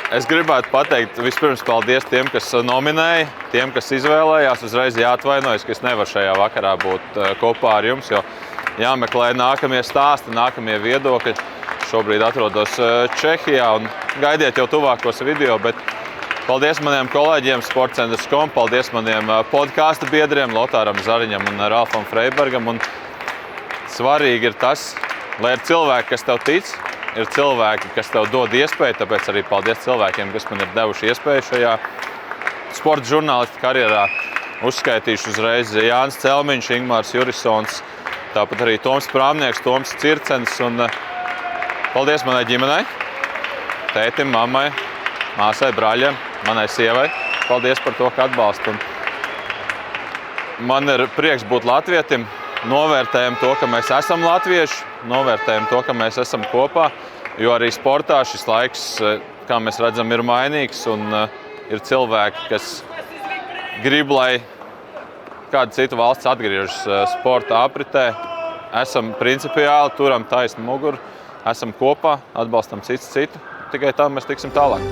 Es gribētu pateikt vispirms paldies tiem, kas nominēja, tiem, kas izvēlējās. Uzreiz jāatvainojas, ka es nevaru šajā vakarā būt kopā ar jums, jo jāmeklē nākamie stāsti, nākamie viedokļi. Šobrīd atrodos Čehijā un gaidiet jau tuvākos video, bet paldies maniem kolēģiem Sportcentrs.com, paldies maniem podkāsta biedriem Lotāram Zariņam un Ralfam Freibergam. Un svarīgi ir tas, lai ir cilvēki, kas tev tic, ir cilvēki, kas tev dod iespēju, tāpēc arī paldies cilvēkiem, kas man ir devuši iespēju šajā sporta žurnālista karjerā. Uzskaitīšu uzreiz Jānis Celmiņš, Ingmārs Jurisons, tāpat arī Toms Prāmnieks, Toms Circens. Un paldies manai ģimenei, tētim, mammai, māsai, brāļiem, manai sievai. Paldies par to, ka atbalsta. Man ir prieks būt latvietim. Novērtējam to, ka mēs esam latvieši, novērtējam to, ka mēs esam kopā, jo arī sportā šis laiks, kā mēs redzam, ir mainīgs un ir cilvēki, kas grib, lai kāda cita valsts atgriežas sporta apritē. Esam principiāli, turam taisnu muguru, esam kopā, atbalstam cits citu, tikai tā mēs tiksim tālāk.